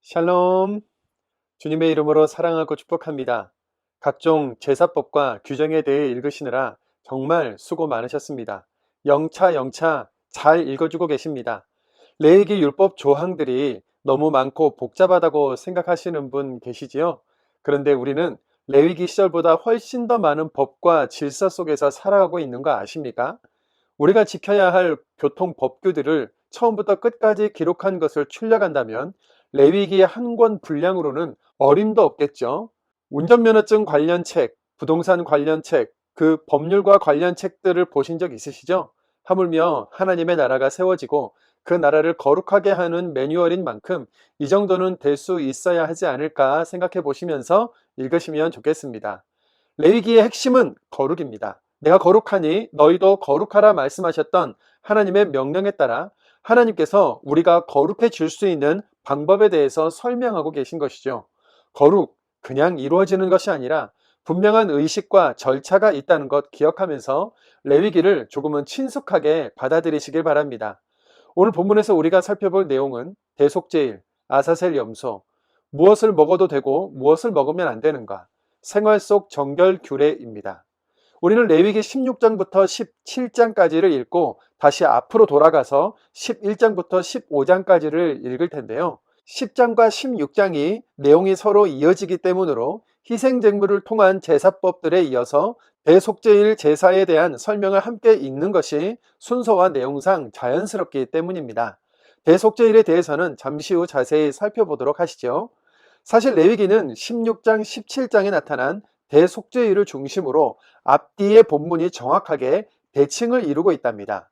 샬롬. 주님의 이름으로 사랑하고 축복합니다. 각종 제사법과 규정에 대해 읽으시느라 정말 수고 많으셨습니다. 영차 잘 읽어주고 계십니다. 레위기 율법 조항들이 너무 많고 복잡하다고 생각하시는 분 계시지요? 그런데 우리는 레위기 시절보다 훨씬 더 많은 법과 질서 속에서 살아가고 있는 거 아십니까? 우리가 지켜야 할 교통 법규들을 처음부터 끝까지 기록한 것을 출력한다면 레위기의 한 권 분량으로는 어림도 없겠죠. 운전면허증 관련 책, 부동산 관련 책, 그 법률과 관련 책들을 보신 적 있으시죠? 하물며 하나님의 나라가 세워지고 그 나라를 거룩하게 하는 매뉴얼인 만큼 이 정도는 될 수 있어야 하지 않을까 생각해 보시면서 읽으시면 좋겠습니다. 레위기의 핵심은 거룩입니다. 내가 거룩하니 너희도 거룩하라 말씀하셨던 하나님의 명령에 따라 하나님께서 우리가 거룩해질 수 있는 방법에 대해서 설명하고 계신 것이죠. 거룩, 그냥 이루어지는 것이 아니라 분명한 의식과 절차가 있다는 것 기억하면서 레위기를 조금은 친숙하게 받아들이시길 바랍니다. 오늘 본문에서 우리가 살펴볼 내용은 대속죄일, 아사셀 염소, 무엇을 먹어도 되고 무엇을 먹으면 안 되는가, 생활 속 정결 규례입니다. 우리는 레위기 16장부터 17장까지를 읽고 다시 앞으로 돌아가서 11장부터 15장까지를 읽을 텐데요. 10장과 16장이 내용이 서로 이어지기 때문으로 희생제물을 통한 제사법들에 이어서 대속죄일 제사에 대한 설명을 함께 읽는 것이 순서와 내용상 자연스럽기 때문입니다. 대속죄일에 대해서는 잠시 후 자세히 살펴보도록 하시죠. 사실 레위기는 16장, 17장에 나타난 대속죄일을 중심으로 앞뒤의 본문이 정확하게 대칭을 이루고 있답니다.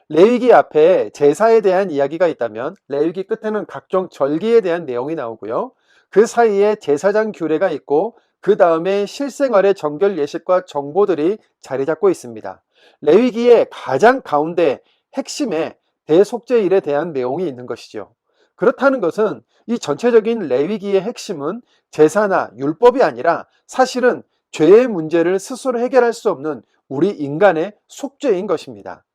레위기 앞에 제사에 대한 이야기가 있다면 레위기 끝에는 각종 절기에 대한 내용이 나오고요. 그 사이에 제사장 규례가 있고 그 다음에 실생활의 정결 예식과 정보들이 자리 잡고 있습니다. 레위기의 가장 가운데 핵심에 대속죄일에 대한 내용이 있는 것이죠. 그렇다는 것은 이 전체적인 레위기의 핵심은 제사나 율법이 아니라 사실은 죄의 문제를 스스로 해결할 수 없는 우리 인간의 속죄인 것입니다.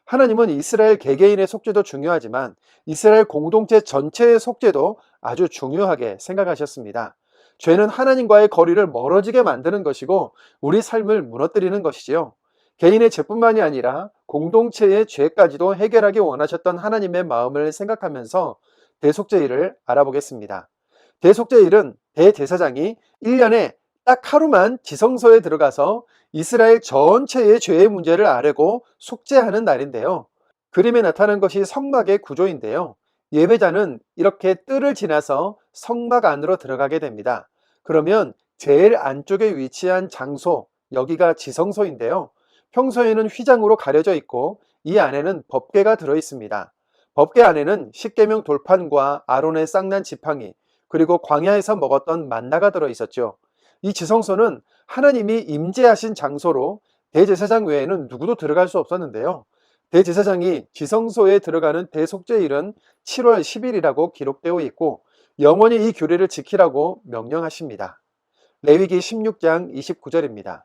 하나님은 이스라엘 개개인의 속죄도 중요하지만 이스라엘 공동체 전체의 속죄도 아주 중요하게 생각하셨습니다. 죄는 하나님과의 거리를 멀어지게 만드는 것이고 우리 삶을 무너뜨리는 것이지요. 개인의 죄뿐만이 아니라 공동체의 죄까지도 해결하기 원하셨던 하나님의 마음을 생각하면서 대속죄일을 알아보겠습니다. 대속죄일은 대제사장이 1년에 딱 하루만 지성소에 들어가서 이스라엘 전체의 죄의 문제를 아뢰고 속죄하는 날인데요. 그림에 나타난 것이 성막의 구조인데요. 예배자는 이렇게 뜰을 지나서 성막 안으로 들어가게 됩니다. 그러면 제일 안쪽에 위치한 장소, 여기가 지성소인데요. 평소에는 휘장으로 가려져 있고 이 안에는 법궤가 들어 있습니다. 법궤 안에는 십계명 돌판과 아론의 쌍난 지팡이, 그리고 광야에서 먹었던 만나가 들어 있었죠. 이 지성소는 하나님이 임재하신 장소로 대제사장 외에는 누구도 들어갈 수 없었는데요. 대제사장이 지성소에 들어가는 대속죄일은 7월 10일이라고 기록되어 있고 영원히 이 규례를 지키라고 명령하십니다. 레위기 16장 29절입니다.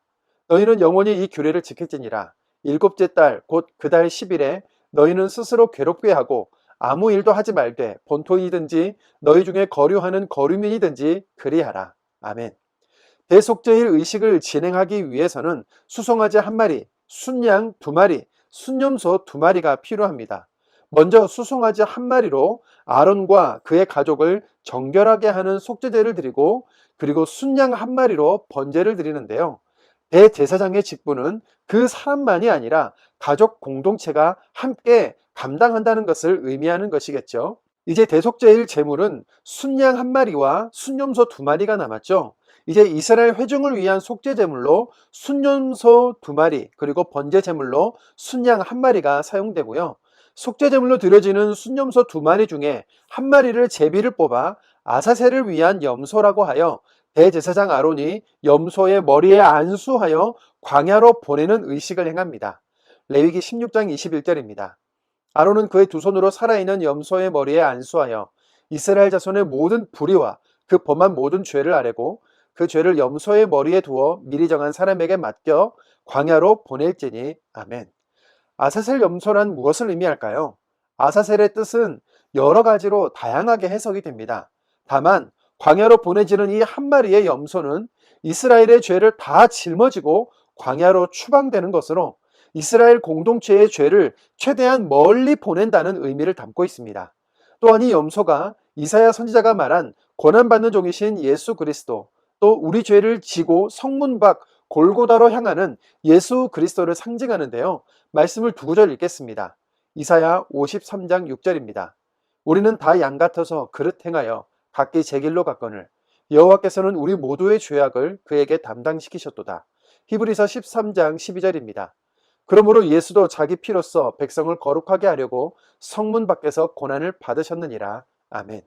너희는 영원히 이 규례를 지킬지니라. 일곱째 달 곧 그 달 10일에 너희는 스스로 괴롭게 하고 아무 일도 하지 말되 본토이든지 너희 중에 거류하는 거류민이든지 그리하라. 아멘. 대속죄일 의식을 진행하기 위해서는 수송아지 1마리, 순양 2마리, 순염소 2마리가 필요합니다. 먼저 수송아지 1마리로 아론과 그의 가족을 정결하게 하는 속죄제를 드리고 그리고 순양 1마리로 번제를 드리는데요. 대제사장의 직분은 그 사람만이 아니라 가족 공동체가 함께 감당한다는 것을 의미하는 것이겠죠. 이제 대속죄일 제물은 순양 1마리와 순염소 2마리가 남았죠. 이제 이스라엘 회중을 위한 속죄 제물로 순염소 2마리 그리고 번제 제물로 순양 1마리가 사용되고요. 속죄 제물로 드려지는 순염소 2마리 중에 1마리를 제비를 뽑아 아사셀을 위한 염소라고 하여 대제사장 아론이 염소의 머리에 안수하여 광야로 보내는 의식을 행합니다. 레위기 16장 21절입니다. 아론은 그의 두 손으로 살아있는 염소의 머리에 안수하여 이스라엘 자손의 모든 불의와 그 범한 모든 죄를 아뢰고 그 죄를 염소의 머리에 두어 미리 정한 사람에게 맡겨 광야로 보낼지니. 아멘. 아사셀 염소란 무엇을 의미할까요? 아사셀의 뜻은 여러 가지로 다양하게 해석이 됩니다. 다만 광야로 보내지는 이 한 마리의 염소는 이스라엘의 죄를 다 짊어지고 광야로 추방되는 것으로 이스라엘 공동체의 죄를 최대한 멀리 보낸다는 의미를 담고 있습니다. 또한 이 염소가 이사야 선지자가 말한 고난받는 종이신 예수 그리스도, 또 우리 죄를 지고 성문 밖 골고다로 향하는 예수 그리스도를 상징하는데요. 말씀을 두 구절 읽겠습니다. 이사야 53장 6절입니다. 우리는 다 양 같아서 그릇 행하여 각기 제 길로 갔거늘 여호와께서는 우리 모두의 죄악을 그에게 담당시키셨도다. 히브리서 13장 12절입니다. 그러므로 예수도 자기 피로써 백성을 거룩하게 하려고 성문 밖에서 고난을 받으셨느니라. 아멘.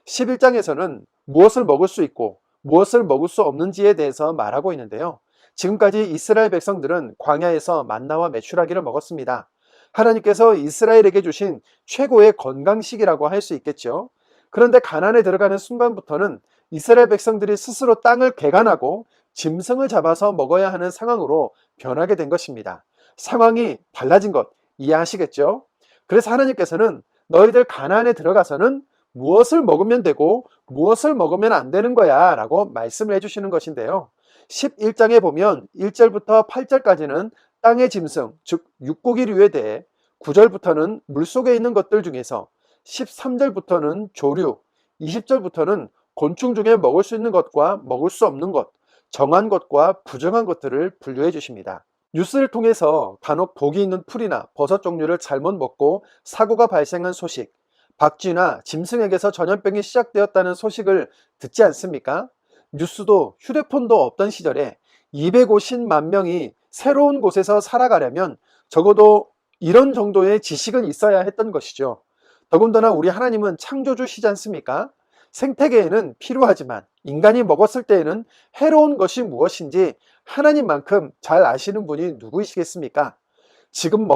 11장에서는 무엇을 먹을 수 있고 무엇을 먹을 수 없는지에 대해서 말하고 있는데요. 지금까지 이스라엘 백성들은 광야에서 만나와 메추라기를 먹었습니다. 하나님께서 이스라엘에게 주신 최고의 건강식이라고 할 수 있겠죠. 그런데 가나안에 들어가는 순간부터는 이스라엘 백성들이 스스로 땅을 개간하고 짐승을 잡아서 먹어야 하는 상황으로 변하게 된 것입니다. 상황이 달라진 것 이해하시겠죠? 그래서 하나님께서는 너희들 가나안에 들어가서는 무엇을 먹으면 되고 무엇을 먹으면 안 되는 거야 라고 말씀을 해주시는 것인데요. 11장에 보면 1절부터 8절까지는 땅의 짐승, 즉 육고기류에 대해, 9절부터는 물속에 있는 것들 중에서, 13절부터는 조류, 20절부터는 곤충 중에 먹을 수 있는 것과 먹을 수 없는 것, 정한 것과 부정한 것들을 분류해 주십니다. 뉴스를 통해서 간혹 독이 있는 풀이나 버섯 종류를 잘못 먹고 사고가 발생한 소식, 박쥐나 짐승에게서 전염병이 시작되었다는 소식을 듣지 않습니까? 뉴스도 휴대폰도 없던 시절에 250만 명이 새로운 곳에서 살아가려면 적어도 이런 정도의 지식은 있어야 했던 것이죠. 더군다나 우리 하나님은 창조주시지 않습니까? 생태계에는 필요하지만 인간이 먹었을 때에는 해로운 것이 무엇인지 하나님만큼 잘 아시는 분이 누구이시겠습니까? 지금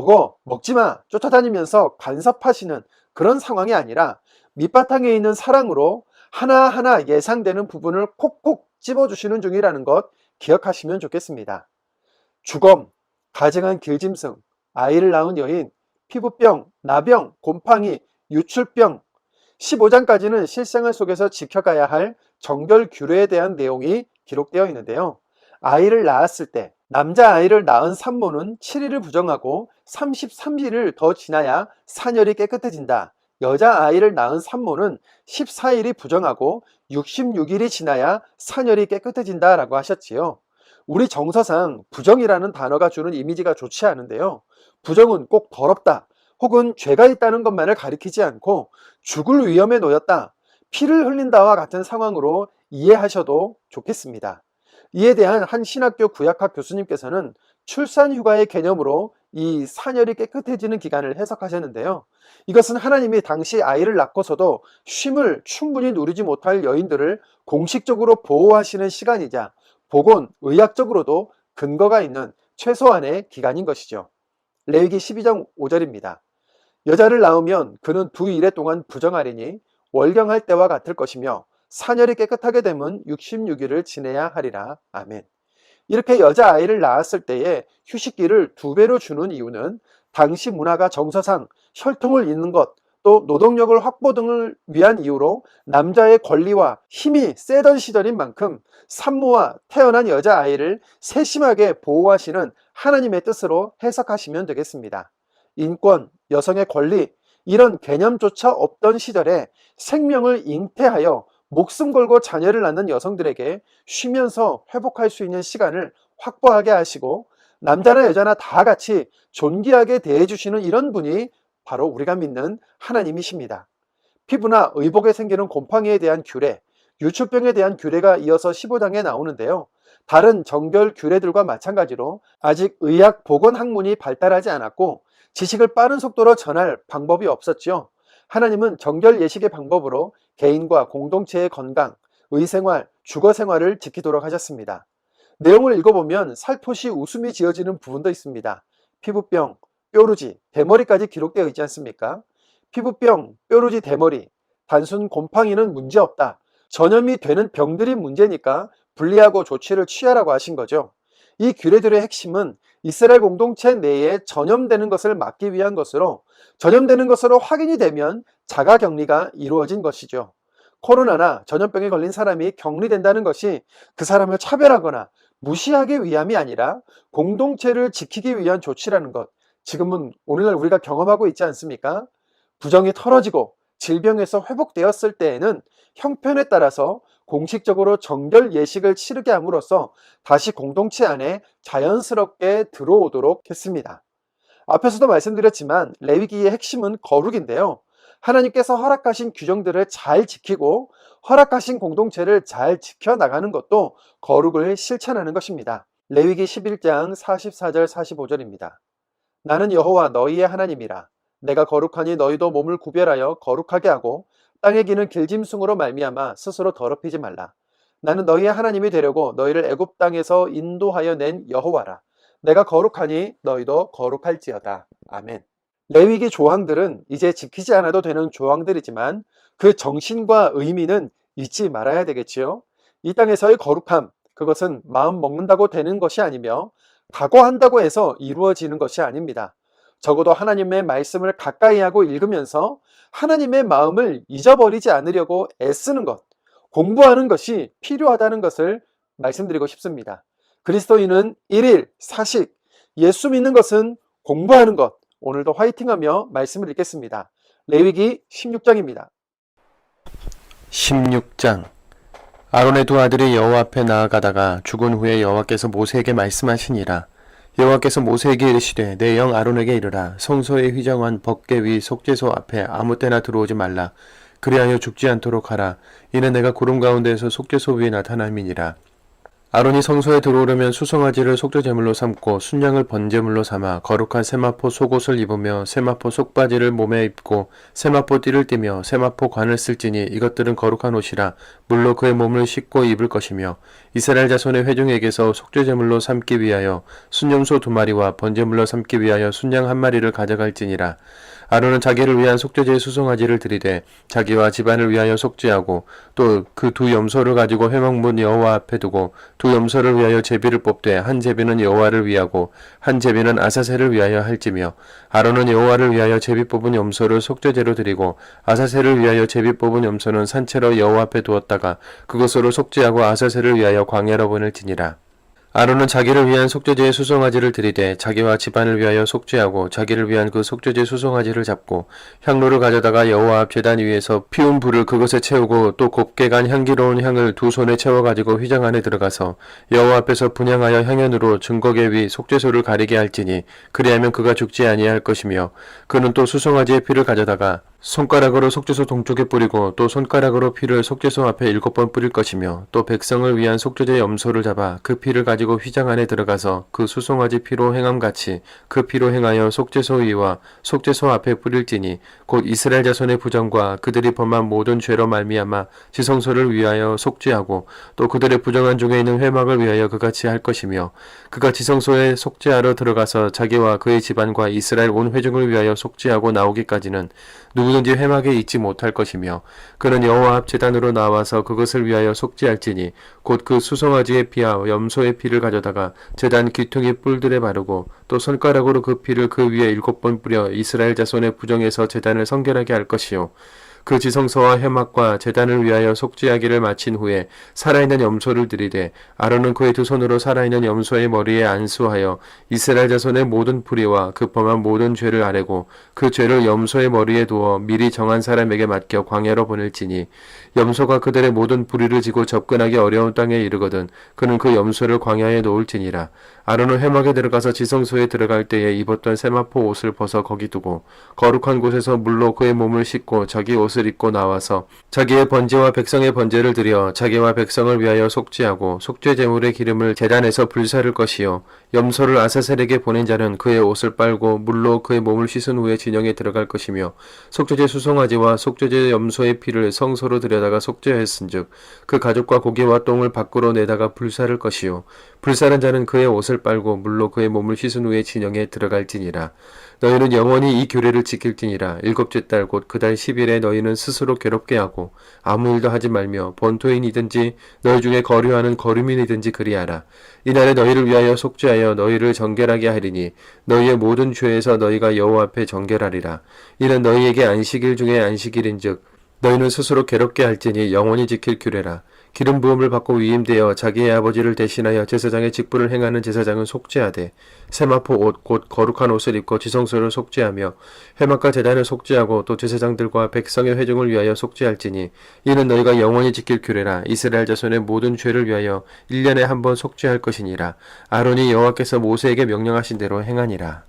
먹지 마, 쫓아다니면서 간섭하시는 그런 상황이 아니라 밑바탕에 있는 사랑으로 하나하나 예상되는 부분을 콕콕 찝어주시는 중이라는 것 기억하시면 좋겠습니다. 주검, 가증한 길짐승, 아이를 낳은 여인, 피부병, 나병, 곰팡이, 유출병, 15장까지는 실생활 속에서 지켜가야 할 정결 규례에 대한 내용이 기록되어 있는데요. 아이를 낳았을 때 남자아이를 낳은 산모는 7일을 부정하고 33일을 더 지나야 산열이 깨끗해진다. 여자아이를 낳은 산모는 14일이 부정하고 66일이 지나야 산열이 깨끗해진다 라고 하셨지요. 우리 정서상 부정이라는 단어가 주는 이미지가 좋지 않은데요. 부정은 꼭 더럽다 혹은 죄가 있다는 것만을 가리키지 않고 죽을 위험에 놓였다, 피를 흘린다와 같은 상황으로 이해하셔도 좋겠습니다. 이에 대한 한 신학교 구약학 교수님께서는 출산휴가의 개념으로 이 산열이 깨끗해지는 기간을 해석하셨는데요. 이것은 하나님이 당시 아이를 낳고서도 쉼을 충분히 누리지 못할 여인들을 공식적으로 보호하시는 시간이자 보건, 의학적으로도 근거가 있는 최소한의 기간인 것이죠. 레위기 12장 5절입니다. 여자를 낳으면 그는 2일에 동안 부정하리니 월경할 때와 같을 것이며 산열이 깨끗하게 되면 66일을 지내야 하리라. 아멘. 이렇게 여자아이를 낳았을 때에 휴식기를 2배로 주는 이유는 당시 문화가 정서상 혈통을 잇는 것, 또 노동력을 확보 등을 위한 이유로 남자의 권리와 힘이 세던 시절인 만큼 산모와 태어난 여자아이를 세심하게 보호하시는 하나님의 뜻으로 해석하시면 되겠습니다. 인권, 여성의 권리, 이런 개념조차 없던 시절에 생명을 잉태하여 목숨 걸고 자녀를 낳는 여성들에게 쉬면서 회복할 수 있는 시간을 확보하게 하시고 남자나 여자나 다 같이 존귀하게 대해주시는 이런 분이 바로 우리가 믿는 하나님이십니다. 피부나 의복에 생기는 곰팡이에 대한 규례, 유출병에 대한 규례가 이어서 15장에 나오는데요. 다른 정결 규례들과 마찬가지로 아직 의학 보건 학문이 발달하지 않았고 지식을 빠른 속도로 전할 방법이 없었죠. 하나님은 정결 예식의 방법으로 개인과 공동체의 건강, 의생활, 주거생활을 지키도록 하셨습니다. 내용을 읽어보면 살포시 웃음이 지어지는 부분도 있습니다. 피부병, 뾰루지, 대머리까지 기록되어 있지 않습니까? 피부병, 뾰루지, 대머리, 단순 곰팡이는 문제없다. 전염이 되는 병들이 문제니까 분리하고 조치를 취하라고 하신 거죠. 이 규례들의 핵심은 이스라엘 공동체 내에 전염되는 것을 막기 위한 것으로, 전염되는 것으로 확인이 되면 자가격리가 이루어진 것이죠. 코로나나 전염병에 걸린 사람이 격리된다는 것이 그 사람을 차별하거나 무시하기 위함이 아니라 공동체를 지키기 위한 조치라는 것, 지금은 오늘날 우리가 경험하고 있지 않습니까? 부정이 털어지고 질병에서 회복되었을 때에는 형편에 따라서 공식적으로 정결 예식을 치르게 함으로써 다시 공동체 안에 자연스럽게 들어오도록 했습니다. 앞에서도 말씀드렸지만 레위기의 핵심은 거룩인데요. 하나님께서 허락하신 규정들을 잘 지키고 허락하신 공동체를 잘 지켜나가는 것도 거룩을 실천하는 것입니다. 레위기 11장 44절 45절입니다. 나는 여호와 너희의 하나님이라. 내가 거룩하니 너희도 몸을 구별하여 거룩하게 하고 땅에 기는 길짐승으로 말미암아 스스로 더럽히지 말라. 나는 너희의 하나님이 되려고 너희를 애굽 땅에서 인도하여 낸 여호와라. 내가 거룩하니 너희도 거룩할지어다. 아멘. 레위기 조항들은 이제 지키지 않아도 되는 조항들이지만 그 정신과 의미는 잊지 말아야 되겠지요. 이 땅에서의 거룩함, 그것은 마음 먹는다고 되는 것이 아니며 각오한다고 해서 이루어지는 것이 아닙니다. 적어도 하나님의 말씀을 가까이 하고 읽으면서 하나님의 마음을 잊어버리지 않으려고 애쓰는 것, 공부하는 것이 필요하다는 것을 말씀드리고 싶습니다. 그리스도인은 일일 사식, 예수 믿는 것은 공부하는 것. 오늘도 화이팅하며 말씀을 읽겠습니다. 레위기 16장입니다. 16장. 아론의 두 아들이 여호와 앞에 나아가다가 죽은 후에 여호와께서 모세에게 말씀하시니라. 여호와께서 모세에게 이르시되 내 영 아론에게 이르라. 성소에 휘장한 법궤 위 속죄소 앞에 아무 때나 들어오지 말라. 그리하여 죽지 않도록 하라. 이는 내가 구름 가운데에서 속죄소 위에 나타남이니라. 아론이 성소에 들어오려면 수송아지를 속죄제물로 삼고 순양을 번제물로 삼아 거룩한 세마포 속옷을 입으며 세마포 속바지를 몸에 입고 세마포 띠를 띠며 세마포 관을 쓸지니 이것들은 거룩한 옷이라. 물로 그의 몸을 씻고 입을 것이며 이스라엘 자손의 회중에게서 속죄제물로 삼기 위하여 순염소 2마리와 번제물로 삼기 위하여 순양 1마리를 가져갈지니라. 아론은 자기를 위한 속죄제의 수송아지를 들이되 자기와 집안을 위하여 속죄하고 또 그 두 염소를 가지고 회막문 여호와 앞에 두고 두 염소를 위하여 제비를 뽑되 한 제비는 여호와를 위하고 한 제비는 아사셀을 위하여 할지며 아론은 여호와를 위하여 제비 뽑은 염소를 속죄제로 드리고 아사셀을 위하여 제비 뽑은 염소는 산채로 여호와 앞에 두었다가 그것으로 속죄하고 아사셀을 위하여 광야로 보낼지니라. 아론은 자기를 위한 속죄제의 수송아지를 들이되 자기와 집안을 위하여 속죄하고 자기를 위한 그 속죄제 수송아지를 잡고 향로를 가져다가 여호와 앞 제단 위에서 피운 불을 그것에 채우고 또 곱게 간 향기로운 향을 두 손에 채워가지고 휘장 안에 들어가서 여호와 앞에서 분향하여 향연으로 증거궤 위 속죄소를 가리게 할지니 그리하면 그가 죽지 아니할 것이며 그는 또 수송아지의 피를 가져다가 손가락으로 속죄소 동쪽에 뿌리고 또 손가락으로 피를 속죄소 앞에 7번 뿌릴 것이며 또 백성을 위한 속죄제 염소를 잡아 그 피를 가지고 휘장 안에 들어가서 그 수송아지 피로 행함같이 그 피로 행하여 속죄소 위와 속죄소 앞에 뿌릴지니 곧 이스라엘 자손의 부정과 그들이 범한 모든 죄로 말미암아 지성소를 위하여 속죄하고 또 그들의 부정한 중에 있는 회막을 위하여 그같이 할 것이며 그가 지성소에 속죄하러 들어가서 자기와 그의 집안과 이스라엘 온 회중을 위하여 속죄하고 나오기까지는 누구든지 회막에 있지 못할 것이며 그는 여호와 앞 제단으로 나와서 그것을 위하여 속죄할지니 곧 그 수송아지의 피와 염소의 피를 가져다가 제단 귀퉁이 뿔들에 바르고 또 손가락으로 그 피를 그 위에 7번 뿌려 이스라엘 자손의 부정에서 제단을 성결하게 할 것이요 그 지성소와 회막과 제단을 위하여 속죄하기를 마친 후에 살아있는 염소를 들이되 아론은 그의 두 손으로 살아있는 염소의 머리에 안수하여 이스라엘 자손의 모든 불의와 그 범한 모든 죄를 아뢰고 그 죄를 염소의 머리에 두어 미리 정한 사람에게 맡겨 광야로 보낼지니 염소가 그들의 모든 불의를 지고 접근하기 어려운 땅에 이르거든 그는 그 염소를 광야에 놓을지니라. 아론은 회막에 들어가서 지성소에 들어갈 때에 입었던 세마포 옷을 벗어 거기 두고 거룩한 곳에서 물로 그의 몸을 씻고 자기 옷을 입고 나와서 자기의 번제와 백성의 번제를 드려 자기와 백성을 위하여 속죄하고 속죄 제물의 기름을 제단에서 불사를 것이요 염소를 아사셀에게 보낸 자는 그의 옷을 빨고 물로 그의 몸을 씻은 후에 진영에 들어갈 것이며 속죄제 수송아지와 속죄제 염소의 피를 성소로 들여다가 속죄하였은즉 그 가죽과 고기와 똥을 밖으로 내다가 불사를 것이요 불사른 자는 그의 옷을 빨고 물로 그의 몸을 씻은 후에 진영에 들어갈지니라. 너희는 영원히 이 규례를 지킬지니라. 7째 달 곧 그 달 10일에 너희는 스스로 괴롭게 하고 아무 일도 하지 말며 본토인이든지 너희 중에 거류하는 거류민이든지 그리하라. 이날에 너희를 위하여 속죄하여 너희를 정결하게 하리니 너희의 모든 죄에서 너희가 여호와 앞에 정결하리라. 이는 너희에게 안식일 중에 안식일인즉 너희는 스스로 괴롭게 할지니 영원히 지킬 규례라. 기름 부음을 받고 위임되어 자기의 아버지를 대신하여 제사장의 직분을 행하는 제사장은 속죄하되 세마포 옷 곧 거룩한 옷을 입고 지성소를 속죄하며 회막과 제단을 속죄하고 또 제사장들과 백성의 회중을 위하여 속죄할지니 이는 너희가 영원히 지킬 규례라. 이스라엘 자손의 모든 죄를 위하여 1년에 한 번 속죄할 것이니라. 아론이 여호와께서 모세에게 명령하신 대로 행하니라.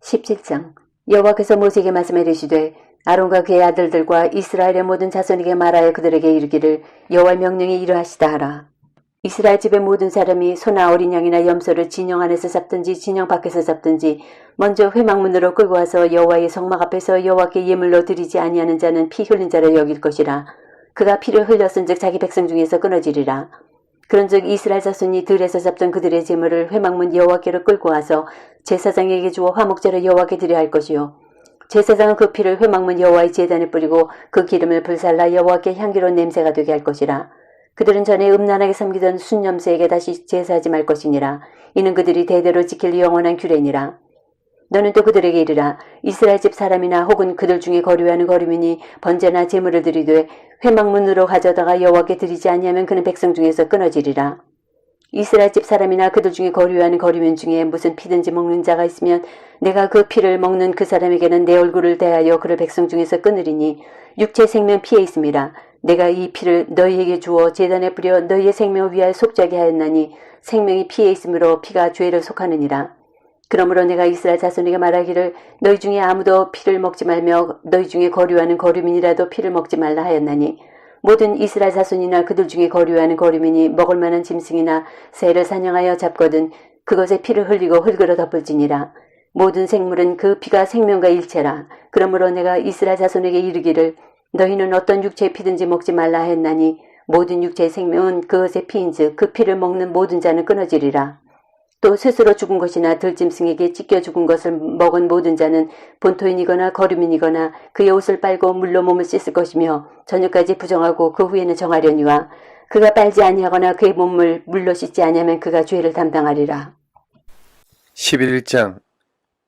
17장 여호와께서 모세에게 말씀해 이르시되 아론과 그의 아들들과 이스라엘의 모든 자손에게 말하여 그들에게 이르기를 여호와의 명령이 이러하시다 하라. 이스라엘 집의 모든 사람이 소나 어린 양이나 염소를 진영 안에서 잡든지 진영 밖에서 잡든지 먼저 회막문으로 끌고 와서 여호와의 성막 앞에서 여호와께 예물로 드리지 아니하는 자는 피 흘린 자를 여길 것이라. 그가 피를 흘렸은즉 자기 백성 중에서 끊어지리라. 그런즉 이스라엘 자손이 들에서 잡던 그들의 제물을 회막문 여호와께로 끌고 와서 제사장에게 주어 화목제로 여호와께 드려야 할 것이요 제사장은 그 피를 회막문 여호와의 제단에 뿌리고 그 기름을 불살라 여호와께 향기로운 냄새가 되게 할 것이라. 그들은 전에 음란하게 섬기던 순념새에게 다시 제사하지 말 것이니라. 이는 그들이 대대로 지킬 영원한 규례니라. 너는 또 그들에게 이르라. 이스라엘 집 사람이나 혹은 그들 중에 거류하는 거류민이 번제나 제물을 드리되 회막문으로 가져다가 여호와께 드리지 아니하면 그는 백성 중에서 끊어지리라. 이스라엘 집 사람이나 그들 중에 거류하는 거류민 중에 무슨 피든지 먹는 자가 있으면 내가 그 피를 먹는 그 사람에게는 내 얼굴을 대하여 그를 백성 중에서 끊으리니 육체 생명 피에 있음이라. 내가 이 피를 너희에게 주어 제단에 뿌려 너희의 생명을 위하여 속죄하게 하였나니 생명이 피에 있으므로 피가 죄를 속하느니라. 그러므로 내가 이스라엘 자손에게 말하기를 너희 중에 아무도 피를 먹지 말며 너희 중에 거류하는 거류민이라도 피를 먹지 말라 하였나니 모든 이스라엘 자손이나 그들 중에 거류하는 거류민이 먹을 만한 짐승이나 새를 사냥하여 잡거든 그것에 피를 흘리고 흙으로 덮을지니라. 모든 생물은 그 피가 생명과 일체라. 그러므로 내가 이스라엘 자손에게 이르기를 너희는 어떤 육체의 피든지 먹지 말라 했나니 모든 육체의 생명은 그것의 피인즉 그 피를 먹는 모든 자는 끊어지리라. 또 스스로 죽은 것이나 들짐승에게 찢겨 죽은 것을 먹은 모든 자는 본토인이거나 거류민이거나 그의 옷을 빨고 물로 몸을 씻을 것이며 저녁까지 부정하고 그 후에는 정하려니와 그가 빨지 아니하거나 그의 몸을 물로 씻지 아니하면 그가 죄를 담당하리라. 11장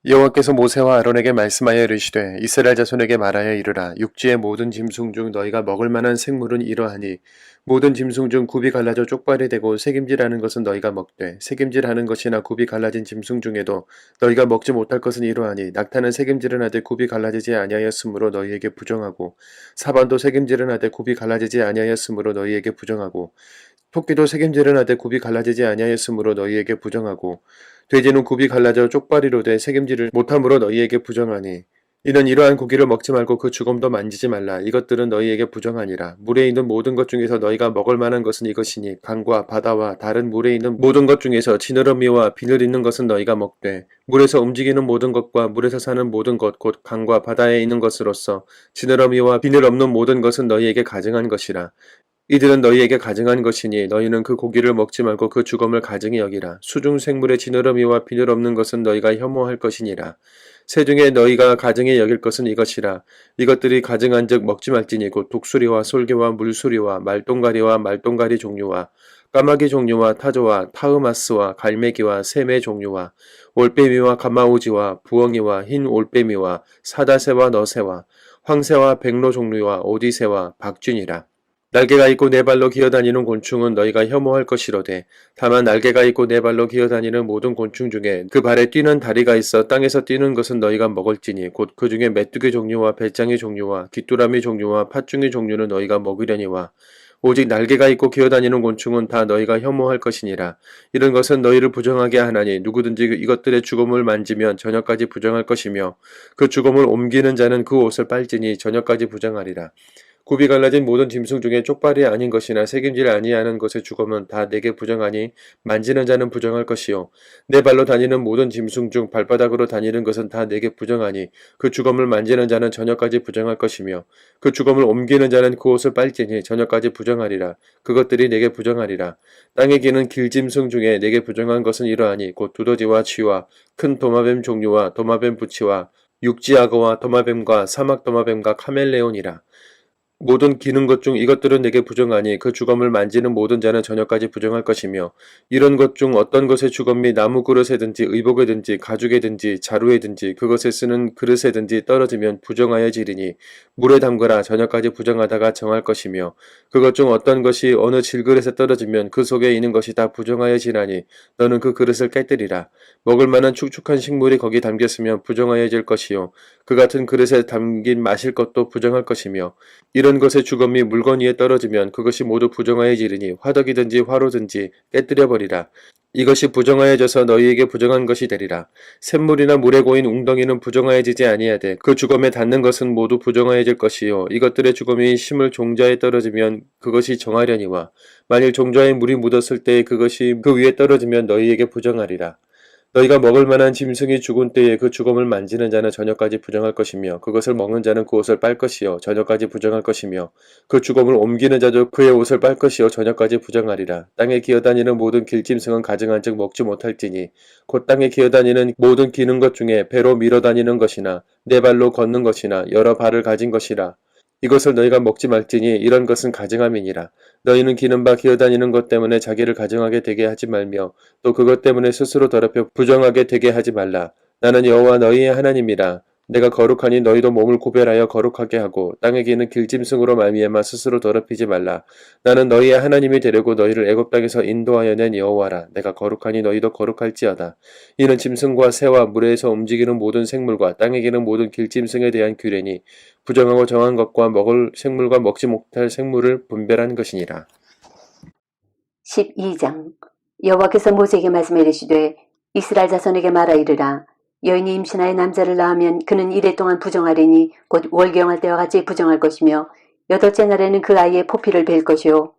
여호와께서 모세와 아론에게 말씀하여 이르시되 이스라엘 자손에게 말하여 이르라. 육지의 모든 짐승 중 너희가 먹을 만한 생물은 이러하니 모든 짐승 중 굽이 갈라져 쪽발이 되고 새김질하는 것은 너희가 먹되 새김질하는 것이나 굽이 갈라진 짐승 중에도 너희가 먹지 못할 것은 이러하니 낙타는 새김질은 하되 굽이 갈라지지 아니하였으므로 너희에게 부정하고 사반도 새김질은 하되 굽이 갈라지지 아니하였으므로 너희에게 부정하고 토끼도 새김질은 하되 굽이 갈라지지 아니하였으므로 너희에게 부정하고 돼지는 굽이 갈라져 쪽발이로 돼 새김질을 못함으로 너희에게 부정하니 이는 이러한 고기를 먹지 말고 그 주검도 만지지 말라. 이것들은 너희에게 부정하니라. 물에 있는 모든 것 중에서 너희가 먹을 만한 것은 이것이니 강과 바다와 다른 물에 있는 모든 것 중에서 지느러미와 비늘 있는 것은 너희가 먹되 물에서 움직이는 모든 것과 물에서 사는 모든 것 곧 강과 바다에 있는 것으로서 지느러미와 비늘 없는 모든 것은 너희에게 가증한 것이라. 이들은 너희에게 가증한 것이니 너희는 그 고기를 먹지 말고 그 주검을 가증히 여기라. 수중 생물의 지느러미와 비늘 없는 것은 너희가 혐오할 것이니라. 새 중에 너희가 가증히 여길 것은 이것이라. 이것들이 가증한즉 먹지 말지니 곧 독수리와 솔개와 물수리와 말똥가리와 말똥가리 종류와 까마귀 종류와 타조와 타흐마스와 갈매기와 샘의 종류와 올빼미와 가마우지와 부엉이와 흰 올빼미와 사다새와 너새와 황새와 백로 종류와 오디새와 박쥐니라. 날개가 있고 네 발로 기어다니는 곤충은 너희가 혐오할 것이로되 다만 날개가 있고 네 발로 기어다니는 모든 곤충 중에 그 발에 뛰는 다리가 있어 땅에서 뛰는 것은 너희가 먹을지니 곧 그 중에 메뚜기 종류와 배짱이 종류와 귀뚜라미 종류와 팥중이 종류는 너희가 먹으려니와 오직 날개가 있고 기어다니는 곤충은 다 너희가 혐오할 것이니라. 이런 것은 너희를 부정하게 하나니 누구든지 이것들의 주검을 만지면 저녁까지 부정할 것이며 그 주검을 옮기는 자는 그 옷을 빨지니 저녁까지 부정하리라. 굽이 갈라진 모든 짐승 중에 쪽발이 아닌 것이나 새김질 아니하는 것의 주검은 다 내게 부정하니 만지는 자는 부정할 것이요 네 발로 다니는 모든 짐승 중 발바닥으로 다니는 것은 다 내게 부정하니 그 주검을 만지는 자는 저녁까지 부정할 것이며 그 주검을 옮기는 자는 그 옷을 빨지니 저녁까지 부정하리라. 그것들이 내게 부정하리라. 땅에 기는 길짐승 중에 내게 부정한 것은 이러하니 곧 두더지와 쥐와 큰 도마뱀 종류와 도마뱀 부치와 육지악어와 도마뱀과 사막 도마뱀과 카멜레온이라. 모든 기는 것 중 이것들은 내게 부정하니 그 주검을 만지는 모든 자는 저녁까지 부정할 것이며 이런 것 중 어떤 것의 주검이 나무 그릇에든지 의복에든지 가죽에든지 자루에든지 그것에 쓰는 그릇에든지 떨어지면 부정하여지리니 물에 담그라 저녁까지 부정하다가 정할 것이며 그것 중 어떤 것이 어느 질그릇에 떨어지면 그 속에 있는 것이 다 부정하여지라니 너는 그 그릇을 깨뜨리라. 먹을 만한 축축한 식물이 거기 담겼으면 부정하여질 것이요 그 같은 그릇에 담긴 마실 것도 부정할 것이며 이런 것의 주검이 물건 위에 떨어지면 그것이 모두 부정하여지리니 화덕이든지 화로든지 깨뜨려 버리라. 이것이 부정하여져서 너희에게 부정한 것이 되리라. 샘물이나 물에 고인 웅덩이는 부정하여지지 아니하되 그 주검에 닿는 것은 모두 부정하여질 것이요 이것들의 주검이 심을 종자에 떨어지면 그것이 정하려니와 만일 종자에 물이 묻었을 때에 그것이 그 위에 떨어지면 너희에게 부정하리라. 너희가 먹을 만한 짐승이 죽은 때에 그 주검을 만지는 자는 저녁까지 부정할 것이며 그것을 먹는 자는 그 옷을 빨 것이요 저녁까지 부정할 것이며 그 주검을 옮기는 자도 그의 옷을 빨 것이요 저녁까지 부정하리라. 땅에 기어다니는 모든 길짐승은 가증한즉 먹지 못할지니 곧 땅에 기어다니는 모든 기는 것 중에 배로 밀어다니는 것이나 네 발로 걷는 것이나 여러 발을 가진 것이라. 이것을 너희가 먹지 말지니 이런 것은 가증함이니라. 너희는 기는 바 기어다니는 것 때문에 자기를 가증하게 되게 하지 말며 또 그것 때문에 스스로 더럽혀 부정하게 되게 하지 말라. 나는 여호와 너희의 하나님이라. 내가 거룩하니 너희도 몸을 구별하여 거룩하게 하고 땅에 기는 길짐승으로 말미암아 스스로 더럽히지 말라. 나는 너희의 하나님이 되려고 너희를 애굽 땅에서 인도하여 낸 여호와라. 내가 거룩하니 너희도 거룩할지어다. 이는 짐승과 새와 물에서 움직이는 모든 생물과 땅에 기는 모든 길짐승에 대한 규례니 부정하고 정한 것과 먹을 생물과 먹지 못할 생물을 분별한 것이니라. 12장 여호와께서 모세에게 말씀해 이르시되 이스라엘 자손에게 말하 이르라. 여인이 임신하여 남자를 낳으면 그는 이래 동안 부정하리니 곧 월경할 때와 같이 부정할 것이며 여덟째 날에는 그 아이의 포피를 벨 것이요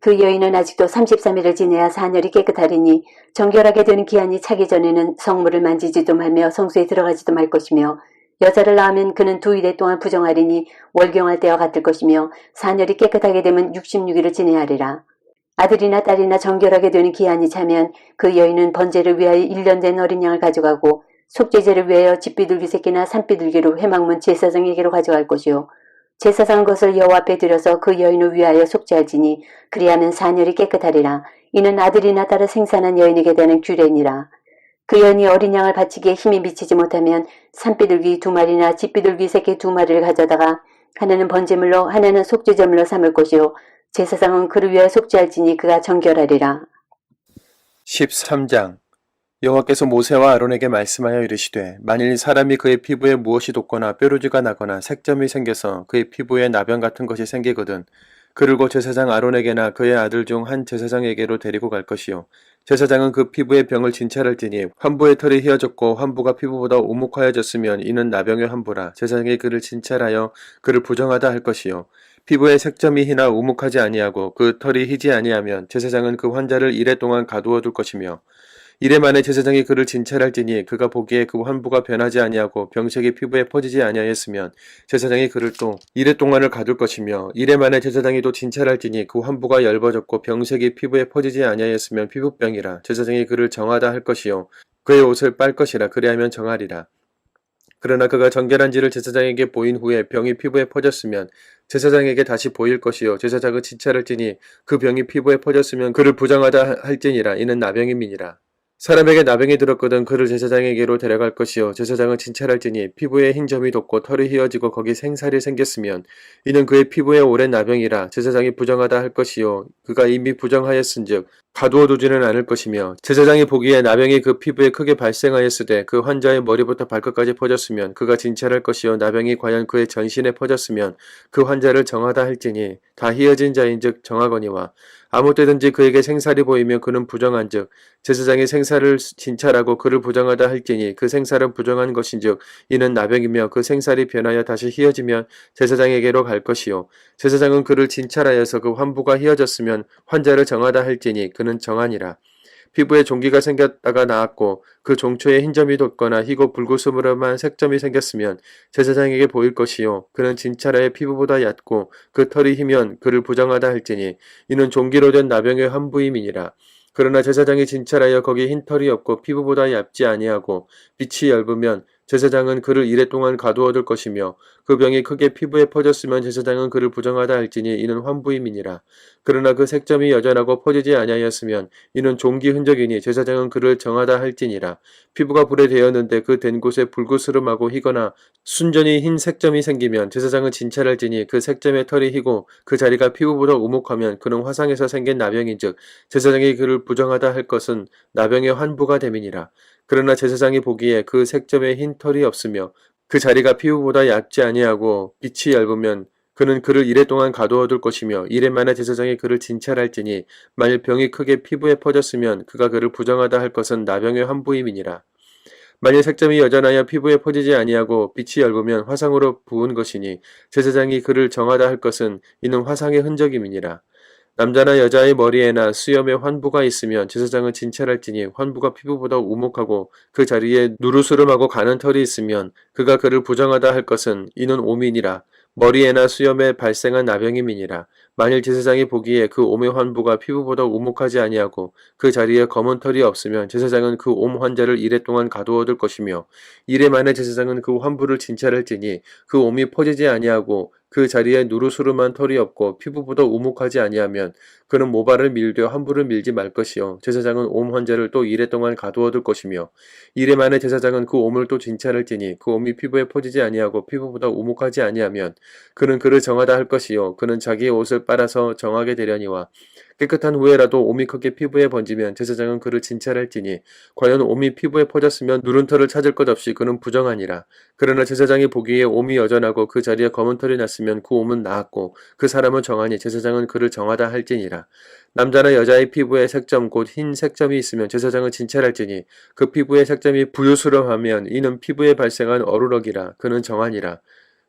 그 여인은 아직도 33일을 지내야 사녀리 깨끗하리니 정결하게 되는 기한이 차기 전에는 성물을 만지지도 말며 성소에 들어가지도 말 것이며 여자를 낳으면 그는 2일 동안 부정하리니 월경할 때와 같을 것이며 사녀리 깨끗하게 되면 66일을 지내야 하리라. 아들이나 딸이나 정결하게 되는 기한이 차면 그 여인은 번제를 위하여 1년 된 어린 양을 가져가고 속죄제를 위하여 집비둘기 새끼나 산비둘기로 회막문 제사장에게로 가져갈 것이요 제사장은 것을 여호와 앞에 들여서 그 여인을 위하여 속죄할지니 그리하면 사녀리 깨끗하리라. 이는 아들이나 딸을 생산한 여인에게 되는 규례니라. 그 여인이 어린 양을 바치기에 힘이 미치지 못하면 산비둘기 2마리나 집비둘기 새끼 2마리를 가져다가 하나는 번제물로 하나는 속죄제물로 삼을 것이요 제사장은 그를 위하여 속죄할지니 그가 정결하리라. 13장 여호와께서 모세와 아론에게 말씀하여 이르시되 만일 사람이 그의 피부에 무엇이 돋거나 뾰루지가 나거나 색점이 생겨서 그의 피부에 나병 같은 것이 생기거든 그를 곧 제사장 아론에게나 그의 아들 중 한 제사장에게로 데리고 갈 것이요 제사장은 그 피부의 병을 진찰할지니 환부의 털이 휘어졌고 환부가 피부보다 오목하여졌으면 이는 나병의 환부라. 제사장이 그를 진찰하여 그를 부정하다 할 것이요 피부에 색점이 희나 우묵하지 아니하고 그 털이 희지 아니하면 제사장은 그 환자를 이래 동안 가두어 둘 것이며 이래 만에 제사장이 그를 진찰할지니 그가 보기에 그 환부가 변하지 아니하고 병색이 피부에 퍼지지 아니하였으면 제사장이 그를 또 이래 동안을 가둘 것이며 이래 만에 제사장이 또 진찰할지니 그 환부가 엷어졌고 병색이 피부에 퍼지지 아니하였으면 피부병이라. 제사장이 그를 정하다 할 것이요 그의 옷을 빨 것이라. 그리하면 정하리라. 그러나 그가 정결한지를 제사장에게 보인 후에 병이 피부에 퍼졌으면 제사장에게 다시 보일 것이요 제사장은 진찰할지니 그 병이 피부에 퍼졌으면 그를 부정하다 할지니라. 이는 나병임이니라. 사람에게 나병이 들었거든 그를 제사장에게로 데려갈 것이요 제사장은 진찰할지니 피부에 흰 점이 돋고 털이 휘어지고 거기 생살이 생겼으면 이는 그의 피부에 오랜 나병이라. 제사장이 부정하다 할 것이요 그가 이미 부정하였은즉 가두어 두지는 않을 것이며 제사장이 보기에 나병이 그 피부에 크게 발생하였으되 그 환자의 머리부터 발끝까지 퍼졌으면 그가 진찰할 것이요 나병이 과연 그의 전신에 퍼졌으면 그 환자를 정하다 할지니 다 휘어진 자인즉 정하거니와 아무 때든지 그에게 생살이 보이면 그는 부정한즉 제사장이 생살을 진찰하고 그를 부정하다 할지니 그 생살은 부정한 것인즉 이는 나병이며 그 생살이 변하여 다시 휘어지면 제사장에게로 갈 것이요 제사장은 그를 진찰하여서 그 환부가 휘어졌으면 환자를 정하다 할지니 그는 정하니라. 피부에 종기가 생겼다가 나았고 그 종초에 흰점이 돋거나 희고 불구스름한 색점이 생겼으면 제사장에게 보일 것이요 그는 진찰하여 피부보다 얕고 그 털이 희면 그를 부정하다 할지니 이는 종기로 된 나병의 환부임이니라. 그러나 제사장이 진찰하여 거기 흰 털이 없고 피부보다 얇지 아니하고 빛이 엷으면 제사장은 그를 이레 동안 가두어둘 것이며 그 병이 크게 피부에 퍼졌으면 제사장은 그를 부정하다 할지니 이는 환부임이니라. 그러나 그 색점이 여전하고 퍼지지 아니하였으면 이는 종기 흔적이니 제사장은 그를 정하다 할지니라. 피부가 불에 되었는데 그 된 곳에 불구스름하고 희거나 순전히 흰 색점이 생기면 제사장은 진찰할지니 그 색점의 털이 희고 그 자리가 피부보다 우묵하면 그는 화상에서 생긴 나병인즉 제사장이 그를 부정하다 할 것은 나병의 환부가 됨이니라. 그러나 제사장이 보기에 그 색점에 흰 털이 없으며 그 자리가 피부보다 얇지 아니하고 빛이 얇으면 그는 그를 이레 동안 가두어둘 것이며 이레 만에 제사장이 그를 진찰할지니 만일 병이 크게 피부에 퍼졌으면 그가 그를 부정하다 할 것은 나병의 환부임이니라. 만일 색점이 여전하여 피부에 퍼지지 아니하고 빛이 얇으면 화상으로 부은 것이니 제사장이 그를 정하다 할 것은 이는 화상의 흔적임이니라. 남자나 여자의 머리에나 수염에 환부가 있으면 제사장은 진찰할지니 환부가 피부보다 우묵하고 그 자리에 누르스름하고 가는 털이 있으면 그가 그를 부정하다 할 것은 이는 오민이라. 머리에나 수염에 발생한 나병임이니라. 만일 제사장이 보기에 그 옴의 환부가 피부보다 우묵하지 아니하고 그 자리에 검은 털이 없으면 제사장은 그 옴 환자를 이레 동안 가두어둘 것이며 이레 만에 제사장은 그 환부를 진찰할지니 그 옴이 퍼지지 아니하고 그 자리에 누르스름한 털이 없고 피부보다 우묵하지 아니하면 그는 모발을 밀되 환부를 밀지 말 것이요 제사장은 옴 환자를 또 이레 동안 가두어둘 것이며 이레 만에 제사장은 그 옴을 또 진찰할지니 그 옴이 피부에 퍼지지 아니하고 피부보다 우묵하지 아니하면 그는 그를 정하다 할 것이요 그는 자기의 옷을 빨아서 정하게 되려니와 깨끗한 후에라도 옴이 크게 피부에 번지면 제사장은 그를 진찰할지니 과연 옴이 피부에 퍼졌으면 누른 털을 찾을 것 없이 그는 부정하니라. 그러나 제사장이 보기에 옴이 여전하고 그 자리에 검은 털이 났으면 그 옴은 나았고 그 사람은 정하니 제사장은 그를 정하다 할지니라. 남자나 여자의 피부에 색점 곧 흰 색점이 있으면 제사장은 진찰할지니 그 피부의 색점이 부유스름하면 이는 피부에 발생한 어루럭이라 그는 정하니라.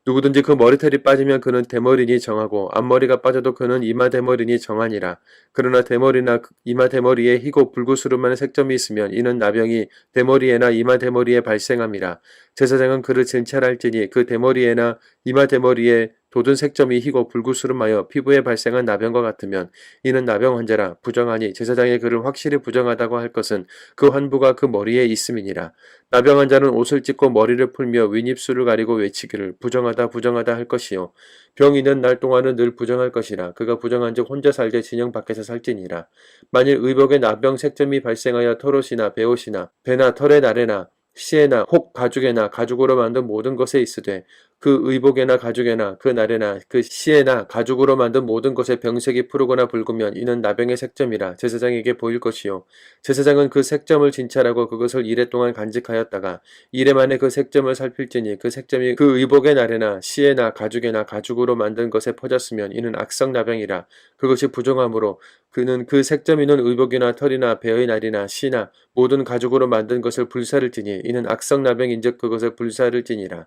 누구든지 그 머리털이 빠지면 그는 대머리니 정하고 앞머리가 빠져도 그는 이마 대머리니 정하니라. 그러나 대머리나 이마 대머리에 희고 불구스름한 색점이 있으면 이는 나병이 대머리에나 이마 대머리에 발생함이라. 제사장은 그를 진찰할지니 그 대머리에나 이마 대머리에 돋은 색점이 희고 불구스름하여 피부에 발생한 나병과 같으면 이는 나병 환자라. 부정하니 제사장이 그를 확실히 부정하다고 할 것은 그 환부가 그 머리에 있음이니라. 나병 환자는 옷을 찢고 머리를 풀며 윗입술을 가리고 외치기를 부정하다 부정하다 할 것이요 병 있는 날 동안은 늘 부정할 것이라. 그가 부정한즉 혼자 살되 진영 밖에서 살지니라. 만일 의복에 나병 색점이 발생하여 털옷이나 베옷이나 배나 털의 나래나 시에나 혹 가죽에나 가죽으로 만든 모든 것에 있으되 그 의복에나 가죽에나 그 날에나 그 시에나 가죽으로 만든 모든 것에 병색이 푸르거나 붉으면 이는 나병의 색점이라 제사장에게 보일 것이요 제사장은 그 색점을 진찰하고 그것을 이레 동안 간직하였다가 이레 만에 그 색점을 살필지니 그 색점이 그 의복의 날에나 시에나 가죽에나 가죽으로 만든 것에 퍼졌으면 이는 악성 나병이라. 그것이 부정함으로 그는 그 색점 있는 의복이나 털이나 배의 날이나 시나 모든 가죽으로 만든 것을 불사를지니 이는 악성 나병인즉 그것을 불사를지니라.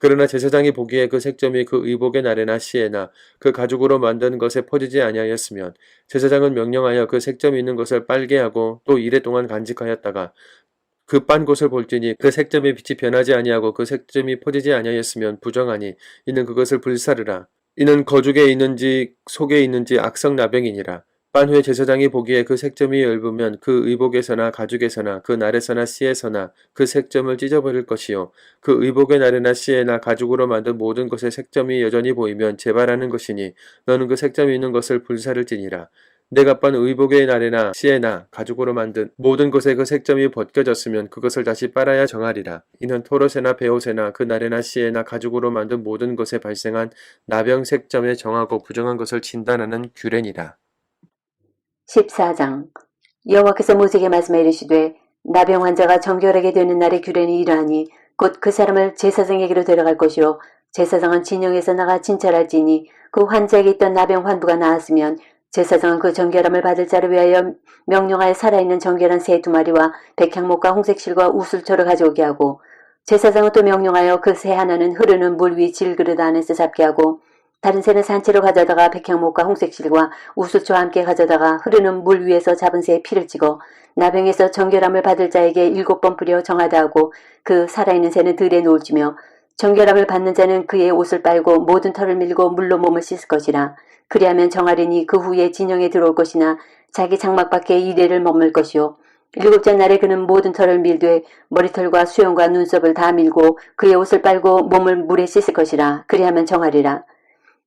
그러나 제사장이 보기에 그 색점이 그 의복의 날에나 시에나 그 가죽으로 만든 것에 퍼지지 아니하였으면 제사장은 명령하여 그 색점이 있는 것을 빨게 하고 또 이레 동안 간직하였다가 그 빤 곳을 볼지니 그 색점의 빛이 변하지 아니하고 그 색점이 퍼지지 아니하였으면 부정하니 이는 그것을 불사르라. 이는 거죽에 있는지 속에 있는지 악성 나병이니라. 빤 후에 제사장이 보기에 그 색점이 엷으면 그 의복에서나 가죽에서나 그 날에서나 씨에서나 그 색점을 찢어버릴 것이요 그 의복의 날에나 씨에나 가죽으로 만든 모든 것의 색점이 여전히 보이면 재발하는 것이니 너는 그 색점이 있는 것을 불사를지니라. 내가 빤 의복의 날에나 씨에나 가죽으로 만든 모든 것에 그 색점이 벗겨졌으면 그것을 다시 빨아야 정하리라. 이는 토롯에나 베옷에나 그 날에나 씨에나 가죽으로 만든 모든 것에 발생한 나병 색점에 정하고 부정한 것을 진단하는 규례니라. 14장 여호와께서 모세에게 말씀해 이르시되 나병 환자가 정결하게 되는 날의 규례는 이러하니 곧 그 사람을 제사장에게로 데려갈 것이요 제사장은 진영에서 나가 진찰할지니 그 환자에게 있던 나병 환부가 나았으면 제사장은 그 정결함을 받을 자를 위하여 명령하여 살아있는 정결한 새 2마리와 백향목과 홍색실과 우슬초를 가져오게 하고 제사장은 또 명령하여 그 새 하나는 흐르는 물 위 질그릇 안에서 잡게 하고 다른 새는 산채로 가져다가 백향목과 홍색실과 우슬초와 함께 가져다가 흐르는 물 위에서 잡은 새의 피를 찍어 나병에서 정결함을 받을 자에게 7번 뿌려 정하다 하고 그 살아있는 새는 들에 놓을지며 정결함을 받는 자는 그의 옷을 빨고 모든 털을 밀고 물로 몸을 씻을 것이라. 그리하면 정하리니 그 후에 진영에 들어올 것이나 자기 장막 밖에 이레를 머물 것이요 일곱째 날에 그는 모든 털을 밀되 머리털과 수염과 눈썹을 다 밀고 그의 옷을 빨고 몸을 물에 씻을 것이라. 그리하면 정하리라.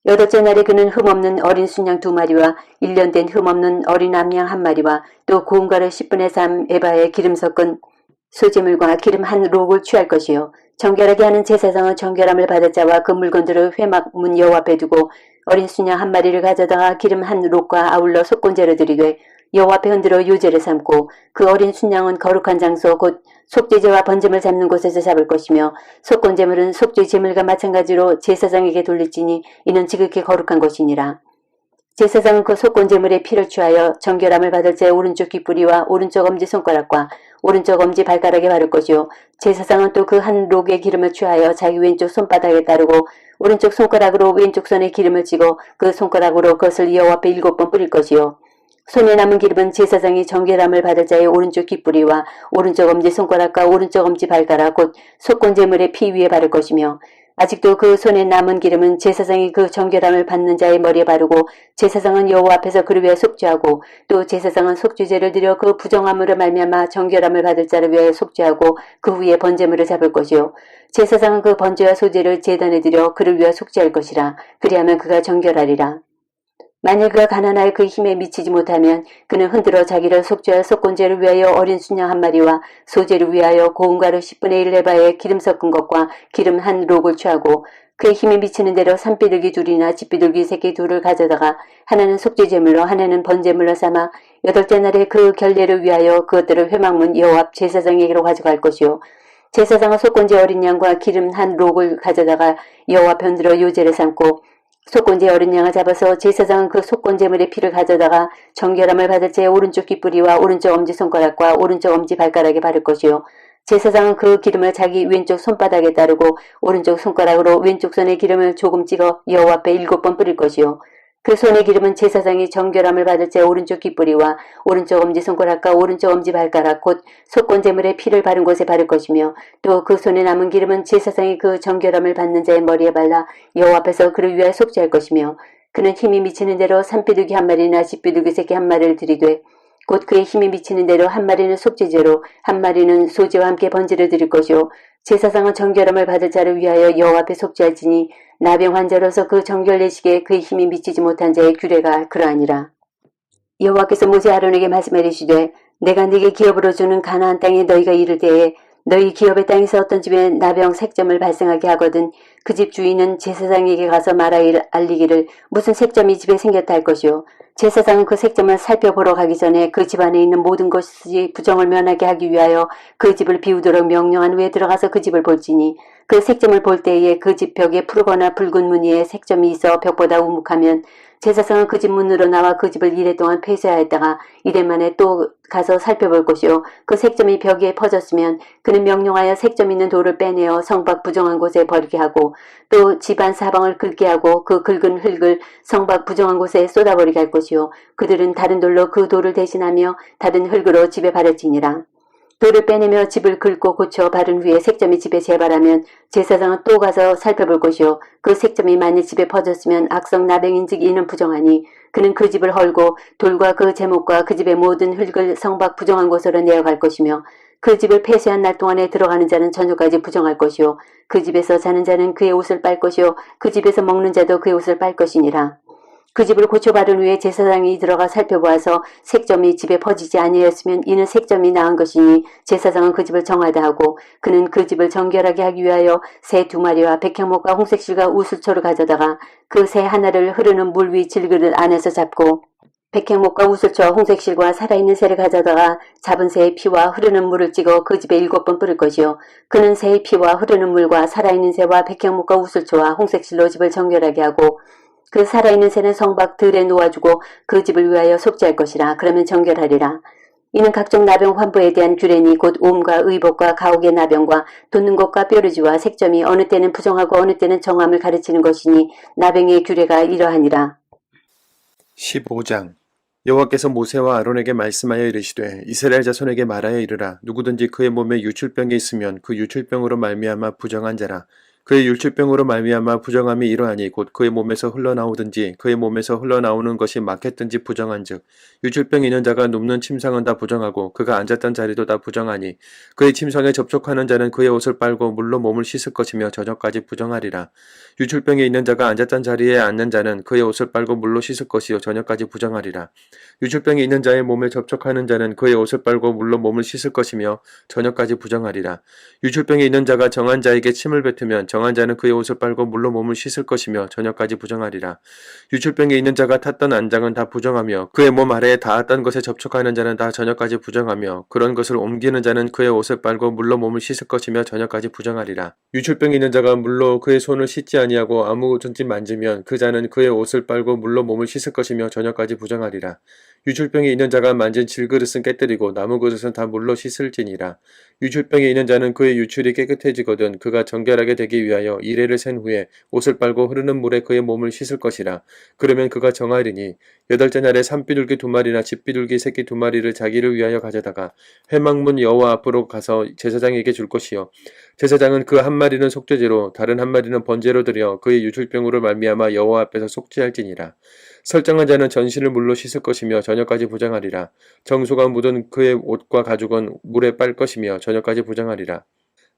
여덟째 날에 그는 흠없는 어린 순양 2마리와 1년 된 흠없는 어린 암양 1마리와 또 고운 가루 10분의 3 에바에 기름 섞은 소재물과 기름 한 록을 취할 것이요. 정결하게 하는 제사장은 정결함을 받을 자와 그 물건들을 회막 문 여호와 앞에 두고 어린 순양 1마리를 가져다가 기름 한 록과 아울러 속건제로 드리되 여호와 앞에 흔들어 요제를 삼고 그 어린 순양은 거룩한 장소 곧 속죄제와 번제물 잡는 곳에서 잡을 것이며 속건제물은 속죄 제물과 마찬가지로 제사장에게 돌릴지니 이는 지극히 거룩한 것이니라. 제사장은 그 속건제물의 피를 취하여 정결함을 받을 자의 오른쪽 귓뿌리와 오른쪽 엄지손가락과 오른쪽 엄지 발가락에 바를 것이요. 제사장은 또 그 한 록의 기름을 취하여 자기 왼쪽 손바닥에 따르고 오른쪽 손가락으로 왼쪽 손에 기름을 찍어 그 손가락으로 그것을 여호와 앞에 7번 뿌릴 것이요. 손에 남은 기름은 제사장이 정결함을 받을 자의 오른쪽 귓뿌리와 오른쪽 엄지손가락과 오른쪽 엄지 발가락 곧 속건제물의 피 위에 바를 것이며 아직도 그 손에 남은 기름은 제사장이 그 정결함을 받는 자의 머리에 바르고 제사장은 여호와 앞에서 그를 위하여 속죄하고 또 제사장은 속죄제를 드려 그 부정함으로 말미암아 정결함을 받을 자를 위하여 속죄하고 그 후에 번제물을 잡을 것이요. 제사장은 그 번제와 소제를 제단에 드려 그를 위하여 속죄할 것이라. 그리하면 그가 정결하리라. 만일 그가 가난하여 그 힘에 미치지 못하면 그는 흔들어 자기를 속죄할 속건제를 위하여 어린 순양 1마리와 소제를 위하여 고운 가루 10분의 1 에바에 기름 섞은 것과 기름 한 록을 취하고 그의 힘에 미치는 대로 산비둘기 2이나 집비둘기 새끼 2를 가져다가 하나는 속죄제물로 하나는 번제물로 삼아 8째 날에 그 결례를 위하여 그것들을 회막문 여호와 앞 제사장에게로 가져갈 것이요. 제사장은 속건제 어린 양과 기름 한 록을 가져다가 여호와 앞에 흔들어 요제를 삼고 속건제 어린 양을 잡아서 제사장은 그 속건제물의 피를 가져다가 정결함을 받을 자의 오른쪽 귓뿌리와 오른쪽 엄지손가락과 오른쪽 엄지발가락에 바를 것이요. 제사장은 그 기름을 자기 왼쪽 손바닥에 따르고 오른쪽 손가락으로 왼쪽 손에 기름을 조금 찍어 여호와 앞에 7번 뿌릴 것이요. 그 손의 기름은 제사장이 정결함을 받을 자의 오른쪽 귓뿌리와 오른쪽 엄지손가락과 오른쪽 엄지발가락 곧 속건제물의 피를 바른 곳에 바를 것이며 또 그 손에 남은 기름은 제사장이 그 정결함을 받는 자의 머리에 발라 여호와 앞에서 그를 위하여 속죄할 것이며 그는 힘이 미치는 대로 산비둘기 1마리나 집비둘기 새끼 1마리를 드리되 곧 그의 힘이 미치는 대로 1마리는 속죄제로 1마리는 소제와 함께 번제를 드릴 것이요. 제사장은 정결함을 받을 자를 위하여 여호와 앞에 속죄할지니 나병 환자로서 그 정결례식에 그의 힘이 미치지 못한 자의 규례가 그러하니라. 여호와께서 모세 아론에게 말씀해 이르시되 내가 네게 기업으로 주는 가나안 땅에 너희가 이를 때에 너희 기업의 땅에서 어떤 집에 나병 색점을 발생하게 하거든 그 집 주인은 제사장에게 가서 알리기를 무슨 색점이 집에 생겼다 할 것이요. 제사장은 그 색점을 살펴보러 가기 전에 그 집 안에 있는 모든 것이 부정을 면하게 하기 위하여 그 집을 비우도록 명령한 후에 들어가서 그 집을 볼지니 그 색점을 볼 때에 그 집 벽에 푸르거나 붉은 무늬의 색점이 있어 벽보다 우묵하면 제사장은 그 집 문으로 나와 그 집을 이래 동안 폐쇄하였다가 이래 만에 또 가서 살펴볼 것이요. 그 색점이 벽에 퍼졌으면 그는 명령하여 색점 있는 돌을 빼내어 성밖 부정한 곳에 버리게 하고 또 집안 사방을 긁게 하고 그 긁은 흙을 성밖 부정한 곳에 쏟아버리게 할 것이요. 그들은 다른 돌로 그 돌을 대신하며 다른 흙으로 집에 바를지니라. 돌을 빼내며 집을 긁고 고쳐 바른 후에 색점이 집에 재발하면 제사장은 또 가서 살펴볼 것이요. 그 색점이 만일 집에 퍼졌으면 악성 나병인즉 이는 부정하니 그는 그 집을 헐고 돌과 그 제목과 그 집의 모든 흙을 성밖 부정한 곳으로 내어갈 것이며 그 집을 폐쇄한 날 동안에 들어가는 자는 저녁까지 부정할 것이요. 그 집에서 자는 자는 그의 옷을 빨 것이요. 그 집에서 먹는 자도 그의 옷을 빨 것이니라. 그 집을 고쳐 바른 후에 제사장이 들어가 살펴보아서 색점이 집에 퍼지지 아니하였으면 이는 색점이 나은 것이니 제사장은 그 집을 정하다 하고 그는 그 집을 정결하게 하기 위하여 새 2마리와 백향목과 홍색실과 우슬초를 가져다가 그 새 하나를 흐르는 물 위 질그릇 안에서 잡고 백향목과 우슬초와 홍색실과 살아있는 새를 가져다가 잡은 새의 피와 흐르는 물을 찍어 그 집에 7번 뿌릴 것이요. 그는 새의 피와 흐르는 물과 살아있는 새와 백향목과 우슬초와 홍색실로 집을 정결하게 하고 그 살아있는 새는 성밖 들에 놓아주고 그 집을 위하여 속죄할 것이라. 그러면 정결하리라. 이는 각종 나병 환부에 대한 규례니 곧 옴과 의복과 가옥의 나병과 돋는 것과 뾰루지와 색점이 어느 때는 부정하고 어느 때는 정함을 가르치는 것이니 나병의 규례가 이러하니라. 15장 여호와께서 모세와 아론에게 말씀하여 이르시되 이스라엘 자손에게 말하여 이르라. 누구든지 그의 몸에 유출병이 있으면 그 유출병으로 말미암아 부정한 자라. 그의 율출병으로 말미암아 부정함이 이러하니 곧 그의 몸에서 흘러나오든지 그의 몸에서 흘러나오는 것이 막혔든지 부정한즉 율출병 있는 자가 눕는 침상은 다 부정하고 그가 앉았던 자리도 다 부정하니 그의 침상에 접촉하는 자는 그의 옷을 빨고 물로 몸을 씻을 것이며 저녁까지 부정하리라. 율출병에 있는 자가 앉았던 자리에 앉는 자는 그의 옷을 빨고 물로 씻을 것이요 저녁까지 부정하리라. 율출병이 있는 자의 몸에 접촉하는 자는 그의 옷을 빨고 물로 몸을 씻을 것이며 저녁까지 부정하리라. 율출병에 있는 자가 정한 자에게 침을 뱉으면 정한 자는 그의 옷을 빨고 물로 몸을 씻을 것이며 저녁까지 부정하리라. 율출병에 있는 자가 탔던 안장은 다 부정하며 그의 몸 아래에 닿았던 것에 접촉하는 자는 다 저녁까지 부정하며 그런 것을 옮기는 자는 그의 옷을 빨고 물로 몸을 씻을 것이며 저녁까지 부정하리라. 율출병이 있는 자가 물로 그의 손을 씻지 아니하고 아무것든지 만지면 그 자는 그의 옷을 빨고 물로 몸을 씻을 것이며 저녁까지 부정하리라. 율출병이 있는 자가 만진 질그릇은 깨뜨리고 나무 그릇은 다 물로 씻을지니라. 율출병이 있는 자는 그의 율출이 깨끗해지거든 그가 정결하게 되기 위하여 이레를 센 후에 옷을 빨고 흐르는 물에 그의 몸을 씻을 것이라. 그러면 그가 정하리니 여덟째 날에 산비둘기 2마리나 집비둘기 새끼 2마리를 자기를 위하여 가져다가 회막문 여호와 앞으로 가서 제사장에게 줄 것이요 제사장은 그 한 마리는 속죄제로 다른 한 마리는 번제로 드려 그의 율출병으로 말미암아 여호와 앞에서 속죄할지니라. 설정한 자는 전신을 물로 씻을 것이며 저녁까지 부정하리라. 정수가 묻은 그의 옷과 가죽은 물에 빨 것이며 저녁까지 부정하리라.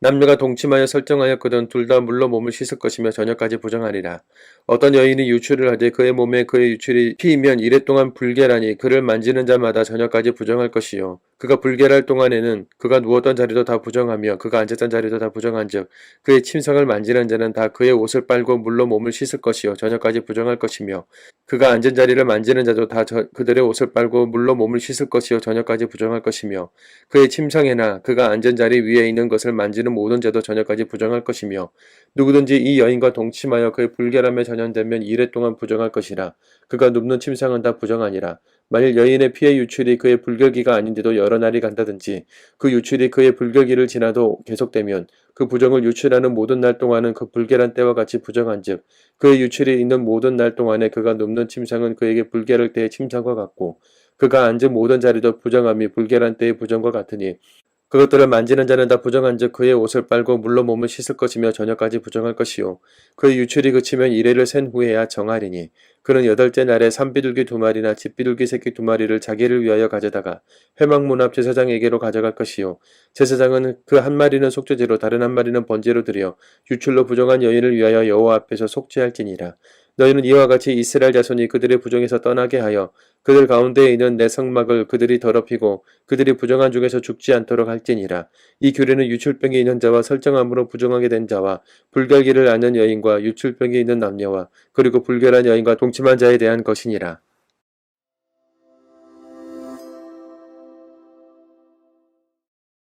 남녀가 동침하여 설정하였거든 둘 다 물로 몸을 씻을 것이며 저녁까지 부정하리라. 어떤 여인이 유출을 하되 그의 몸에 그의 유출이 피이면 이래 동안 불결하니 그를 만지는 자마다 저녁까지 부정할 것이요 그가 불결할 동안에는 그가 누웠던 자리도 다 부정하며 그가 앉았던 자리도 다 부정한즉 그의 침상을 만지는 자는 다 그의 옷을 빨고 물로 몸을 씻을 것이요 저녁까지 부정할 것이며 그가 앉은 자리를 만지는 자도 다 그들의 옷을 빨고 물로 몸을 씻을 것이요 저녁까지 부정할 것이며 그의 침상에나 그가 앉은 자리 위에 있는 것을 만지는 모든 자도 저녁까지 부정할 것이며 누구든지 이 여인과 동침하여 그의 불결함에 전염되면 이래 동안 부정할 것이라. 그가 눕는 침상은 다 부정하니라. 만일 여인의 피의 유출이 그의 불결기가 아닌데도 여러 날이 간다든지 그 유출이 그의 불결기를 지나도 계속되면 그 부정을 유출하는 모든 날 동안은 그 불결한 때와 같이 부정한즉 그의 유출이 있는 모든 날 동안에 그가 눕는 침상은 그에게 불결할 때의 침상과 같고 그가 앉은 모든 자리도 부정함이 불결한 때의 부정과 같으니 그것들을 만지는 자는 다 부정한즉 그의 옷을 빨고 물로 몸을 씻을 것이며 저녁까지 부정할 것이요 그의 유출이 그치면 이레를 센 후에야 정하리니 그는 여덟째 날에 산비둘기 2마리나 집비둘기 새끼 2마리를 자기를 위하여 가져다가 회막문 앞 제사장에게로 가져갈 것이요 제사장은 그 한 마리는 속죄제로 다른 한 마리는 번제로 드려 유출로 부정한 여인을 위하여 여호와 앞에서 속죄할지니라. 너희는 이와 같이 이스라엘 자손이 그들의 부정에서 떠나게 하여 그들 가운데에 있는 내 성막을 그들이 더럽히고 그들이 부정한 중에서 죽지 않도록 할지니라. 이 규례는 유출병이 있는 자와 설정함으로 부정하게 된 자와 불결기를 아는 여인과 유출병이 있는 남녀와 그리고 불결한 여인과 동침한 자에 대한 것이니라.